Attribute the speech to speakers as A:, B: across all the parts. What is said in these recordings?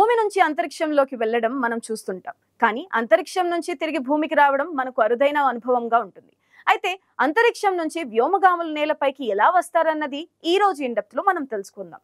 A: భూమి నుంచి అంతరిక్షంలోకి వెళ్ళడం మనం చూస్తుంటాం. కానీ అంతరిక్షం నుంచి తిరిగి భూమికి రావడం మనకు అరుదైన అనుభవంగా ఉంటుంది. అయితే అంతరిక్షం నుంచి వ్యోమగాములు నేలపైకి ఎలా వస్తారన్నది ఈ రోజు ఇన్ డెప్త్ లో మనం తెలుసుకుందాం.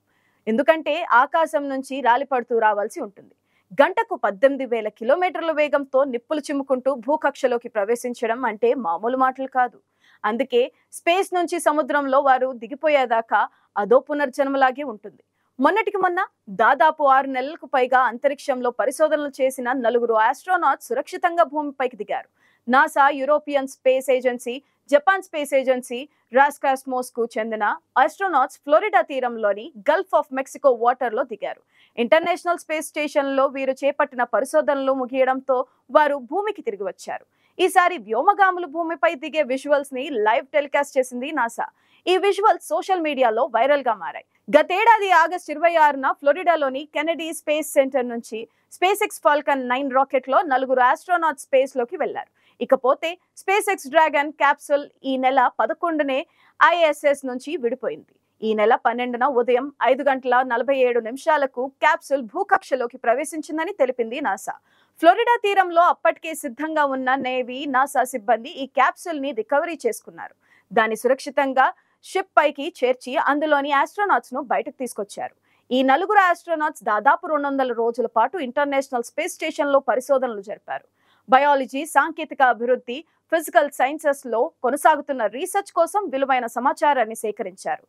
A: ఎందుకంటే ఆకాశం నుంచి రాలిపడుతూ రావాల్సి ఉంటుంది. గంటకు 18,000 కిలోమీటర్ల వేగంతో నిప్పులు చిమ్ముకుంటూ భూకక్షలోకి ప్రవేశించడం అంటే మామూలు మాటలు కాదు. అందుకే స్పేస్ నుంచి సముద్రంలో వారు దిగిపోయేదాకా అదో పునర్జన్మలాగే ఉంటుంది. మొన్నటికి మొన్న దాదాపు 6 నెలలకు పైగా అంతరిక్షంలో పరిశోధనలు చేసిన 4 ఆస్ట్రోనాట్స్ సురక్షితంగా భూమిపైకి దిగారు. NASA, European space agency, Japan space agency, Roscosmos కు చెందిన ఆస్ట్రోనాట్స్ ఫ్లోరిడా తీరంలోని గల్ఫ్ ఆఫ్ మెక్సికో వాటర్ లో దిగారు. ఇంటర్నేషనల్ స్పేస్ స్టేషన్ లో వీరు చేపట్టిన పరిశోధనలు ముగియడంతో వారు భూమికి తిరిగి వచ్చారు. ఈసారి వ్యోమగాములు భూమిపై దిగే విజువల్స్ ని లైవ్ టెలికాస్ట్ చేసింది నాసా. ఈ విజువల్స్ సోషల్ మీడియాలో వైరల్ గా మారాయి. గతేడాది ఆగస్టు 26న ఫ్లోరిడాలోని కెనడీ స్పేస్ సెంటర్ నుంచి స్పేస్ ఎక్స్ ఫాల్కన్ 9 రాకెట్ లో 4 ఆస్ట్రోనాట్ స్పేస్ లోకి వెళ్లారు. ఇకపోతే స్పేస్ ఎక్స్ డ్రాగన్ క్యాప్సూల్ ఈ నెల 11నే ఐఎస్ఎస్ నుంచి విడిపోయింది. ఈ నెల 12న ఉదయం 5:47 క్యాప్సూల్ భూకక్షలోకి ప్రవేశించిందని తెలిపింది నాసా. ఫ్లోరిడా తీరంలో అప్పటికే సిద్ధంగా ఉన్న నేవీ, నాసా సిబ్బంది ఈ క్యాప్సూల్ ని రికవరీ చేసుకున్నారు. దాన్ని సురక్షితంగా షిప్ పైకి చేర్చి అందులోని ఆస్ట్రోనాట్స్ ను బయటకు తీసుకొచ్చారు. ఈ 4 ఆస్ట్రోనాట్స్ దాదాపు 200 రోజుల పాటు ఇంటర్నేషనల్ స్పేస్ స్టేషన్ లో పరిశోధనలు జరిపారు. బయాలజీ, సాంకేతిక అభివృద్ధి, ఫిజికల్ సైన్సెస్ లో కొనసాగుతున్న రీసెర్చ్ కోసం విలువైన సమాచారాన్ని సేకరించారు.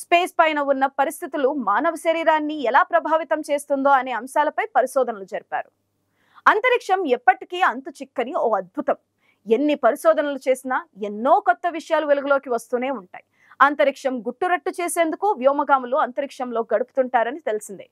A: స్పేస్ పైన ఉన్న పరిస్థితులు మానవ శరీరాన్ని ఎలా ప్రభావితం చేస్తుందో అనే అంశాలపై పరిశోధనలు జరిపారు. అంతరిక్షం ఎప్పటికీ అంతు చిక్కని ఓ అద్భుతం. ఎన్ని పరిశోధనలు చేసినా ఎన్నో కొత్త విషయాలు వెలుగులోకి వస్తూనే ఉంటాయి. అంతరిక్షం గుట్టురట్టు చేసేందుకు వ్యోమగాములు అంతరిక్షంలో గడుపుతుంటారని తెలిసిందే.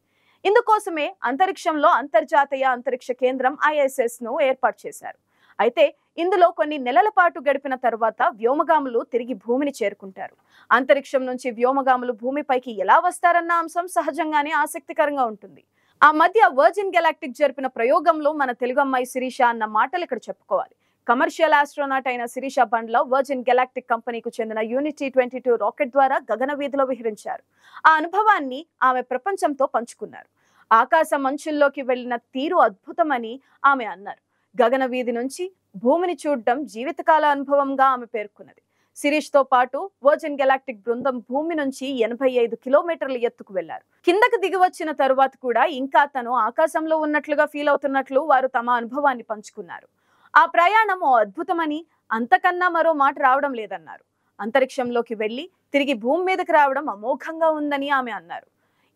A: ఇందుకోసమే అంతరిక్షంలో అంతర్జాతీయ అంతరిక్ష కేంద్రం ఐఎస్ఎస్ ను ఏర్పాటు చేశారు. అయితే ఇందులో కొన్ని నెలల పాటు గడిపిన తర్వాత వ్యోమగాములు తిరిగి భూమిని చేరుకుంటారు. అంతరిక్షం నుంచి వ్యోమగాములు భూమిపైకి ఎలా వస్తారన్న అంశం సహజంగానే ఆసక్తికరంగా ఉంటుంది. ఆ మధ్య వర్జిన్ గెలాక్టిక్ జరిపిన ప్రయోగంలో మన తెలుగు అమ్మాయి శిరీష అన్న మాటలు ఇక్కడ చెప్పుకోవాలి. కమర్షియల్ ఆస్ట్రోనాట్ అయిన శిరీష బండ్ల వర్జిన్ గెలాక్టిక్ కంపెనీకు చెందిన యూనిటీ 22 రాకెట్ ద్వారా గగన వీధిలో విహరించారు. ఆ అనుభవాన్ని ఆమె ప్రపంచంతో పంచుకున్నారు. ఆకాశ మంచుల్లోకి వెళ్లిన తీరు అద్భుతమని ఆమె అన్నారు. గగన వీధి నుంచి భూమిని చూడడం జీవితకాల అనుభవంగా ఆమె పేర్కొన్నది. శిరీష్ తో పాటు వర్జిన్ గెలాక్టిక్ బృందం భూమి నుంచి 85 కిలోమీటర్ల ఎత్తుకు వెళ్లారు. కిందకు దిగి వచ్చిన తరువాత కూడా ఇంకా తను ఆకాశంలో ఉన్నట్లుగా ఫీల్ అవుతున్నట్లు వారు తమ అనుభవాన్ని పంచుకున్నారు. ఆ ప్రయాణం ఓ అద్భుతమని, అంతకన్నా మరో మాట రావడం లేదన్నారు. అంతరిక్షంలోకి వెళ్లి తిరిగి భూమి మీదకి రావడం అమోఘంగా ఉందని ఆమె అన్నారు.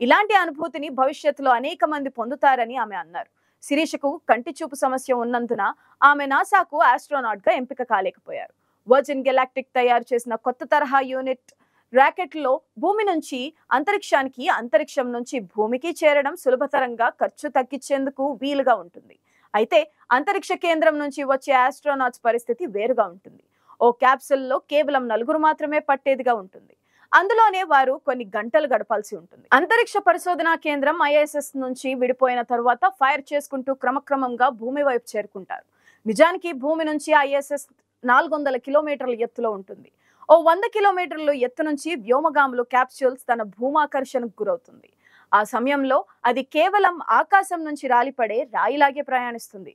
A: ఇలాంటి అనుభూతిని భవిష్యత్తులో అనేక మంది పొందుతారని ఆమె అన్నారు. శిరీషకు కంటి చూపు సమస్య ఉన్నందున ఆమె నాసాకు ఆస్ట్రోనాట్ గా ఎంపిక కాలేకపోయారు. వర్జిన్ గెలాక్టిక్ తయారు చేసిన కొత్త తరహా యూనిట్ రాకెట్ లో భూమి నుంచి అంతరిక్షానికి, అంతరిక్షం నుంచి భూమికి చేరడం సులభతరంగా ఖర్చు తగ్గించేందుకు వీలుగా ఉంటుంది. అయితే అంతరిక్ష కేంద్రం నుంచి వచ్చే ఆస్ట్రోనాట్స్ పరిస్థితి వేరుగా ఉంటుంది. ఓ క్యాప్సూల్లో కేవలం 4 మాత్రమే పట్టేదిగా ఉంటుంది. అందులోనే వారు కొన్ని గంటలు గడపాల్సి ఉంటుంది. అంతరిక్ష పరిశోధనా కేంద్రం ఐఎస్ఎస్ నుంచి విడిపోయిన తరువాత ఫైర్ చేసుకుంటూ క్రమక్రమంగా భూమి వైపు చేరుకుంటారు. నిజానికి భూమి నుంచి ఐఎస్ఎస్ 400 కిలోమీటర్ల ఎత్తులో ఉంటుంది. ఓ 100 కిలోమీటర్ల ఎత్తు నుంచి వ్యోమగాములు క్యాప్సూల్స్ తన భూమాకర్షణకు గురవుతుంది. ఆ సమయంలో అది కేవలం ఆకాశం నుంచి రాలిపడే రాయిలాగే ప్రయాణిస్తుంది.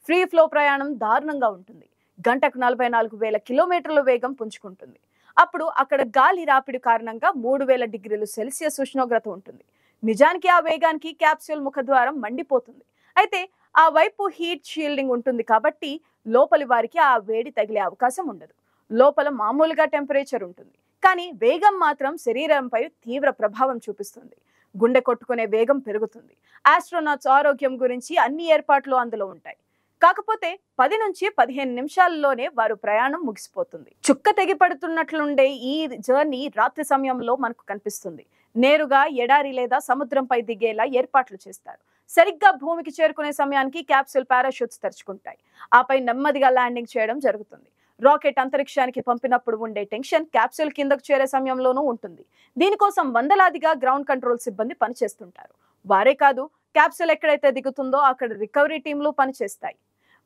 A: ఫ్రీ ఫ్లో ప్రయాణం దారుణంగా ఉంటుంది. గంటకు 44,000 కిలోమీటర్ల వేగం పుంజుకుంటుంది. అప్పుడు అక్కడ గాలి రాపిడి కారణంగా 3,000 డిగ్రీలు సెల్సియస్ ఉష్ణోగ్రత ఉంటుంది. నిజానికి ఆ వేగానికి క్యాప్సూల్ ముఖద్వారం మండిపోతుంది. అయితే ఆ వైపు హీట్ షీల్డింగ్ ఉంటుంది కాబట్టి లోపలి వారికి ఆ వేడి తగిలే అవకాశం ఉండదు. లోపల మామూలుగా టెంపరేచర్ ఉంటుంది. కానీ వేగం మాత్రం శరీరంపై తీవ్ర ప్రభావం చూపిస్తుంది. గుండె కొట్టుకునే వేగం పెరుగుతుంది. ఆస్ట్రోనాట్స్ ఆరోగ్యం గురించి అన్ని ఏర్పాట్లు అందులో ఉంటాయి. కాకపోతే 10 నుంచి 15 నిమిషాల్లోనే వారు ప్రయాణం ముగిసిపోతుంది. చుక్క తెగిపడుతున్నట్లుండే ఈ జర్నీ రాత్రి సమయంలో మనకు కనిపిస్తుంది. నేరుగా ఎడారి లేదా సముద్రంపై దిగేలా ఏర్పాట్లు చేస్తారు. సరిగ్గా భూమికి చేరుకునే సమయానికి క్యాప్సూల్ పారాషూట్స్ తెరుచుకుంటాయి. ఆపై నెమ్మదిగా ల్యాండింగ్ చేయడం జరుగుతుంది. రాకెట్ అంతరిక్షానికి పంపినప్పుడు ఉండే టెన్షన్ క్యాప్సూల్ కిందకు చేరే సమయంలోనూ ఉంటుంది. దీనికోసం వందలాదిగా గ్రౌండ్ కంట్రోల్ సిబ్బంది పనిచేస్తుంటారు. వారే కాదు, క్యాప్సూల్ ఎక్కడైతే దిగుతుందో అక్కడ రికవరీ టీంలు పనిచేస్తాయి.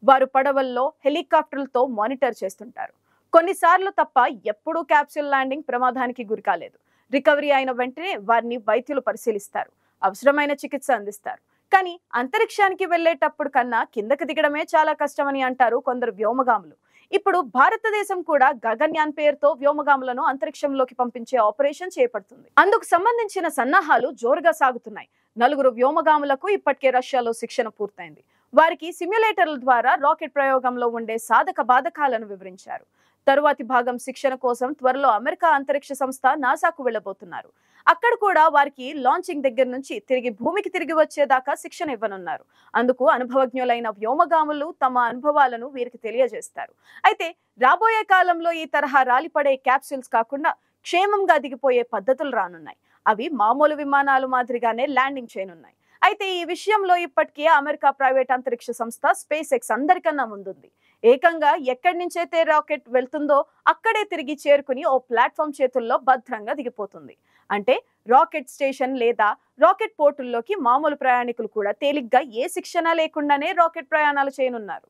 A: వారు పడవల్లో, హెలికాప్టర్లతో మానిటర్ చేస్తుంటారు. కొన్నిసార్లు తప్ప ఎప్పుడూ క్యాప్సూల్ ల్యాండింగ్ ప్రమాదానికి గురికాలేదు. రికవరీ అయిన వెంటనే వారిని వైద్యులు పరిశీలిస్తారు. అవసరమైన చికిత్స అందిస్తారు. కానీ అంతరిక్షానికి వెళ్ళేటప్పుడు కన్నా కిందకి దిగడమే చాలా కష్టమని అంటారు కొందరు వ్యోమగాములు. ఇప్పుడు భారతదేశం కూడా గగన్యాన్ పేరుతో వ్యోమగాములను అంతరిక్షంలోకి పంపించే ఆపరేషన్ చేపడుతుంది. అందుకు సంబంధించిన సన్నాహాలు జోరుగా సాగుతున్నాయి. 4 వ్యోమగాములకు ఇప్పటికే రష్యాలో శిక్షణ పూర్తయింది. వారికి సిమ్యులేటర్ల ద్వారా రాకెట్ ప్రయోగంలో ఉండే సాధక బాధకాలను వివరించారు. తరువాతి భాగం శిక్షణ కోసం త్వరలో అమెరికా అంతరిక్ష సంస్థ నాసాకు వెళ్లబోతున్నారు. అక్కడ కూడా వారికి లాంచింగ్ దగ్గర నుంచి భూమికి తిరిగి వచ్చేదాకా శిక్షణ ఇవ్వనున్నారు. అందుకు అనుభవజ్ఞులైన వ్యోమగాములు తమ అనుభవాలను వీరికి తెలియజేస్తారు. అయితే రాబోయే కాలంలో ఈ తరహా రాలిపడే క్యాప్సూల్స్ కాకుండా క్షేమంగా దిగిపోయే పద్ధతులు రానున్నాయి. అవి మామూలు విమానాలు మాదిరిగానే ల్యాండింగ్ చేయనున్నాయి. అయితే ఈ విషయంలో ఇప్పటికే అమెరికా ప్రైవేట్ అంతరిక్ష సంస్థ స్పేస్ ఎక్స్ అందరికన్నా ముందుంది. ఏకంగా ఎక్కడి నుంచైతే రాకెట్ వెళ్తుందో అక్కడే తిరిగి చేరుకుని ఓ ప్లాట్ఫామ్ చేతుల్లో భద్రంగా దిగిపోతుంది. అంటే రాకెట్ స్టేషన్ లేదా రాకెట్ పోర్టుల్లోకి మామూలు ప్రయాణికులు కూడా తేలిగ్గా ఏ శిక్షణ లేకుండానే రాకెట్ ప్రయాణాలు చేయనున్నారు.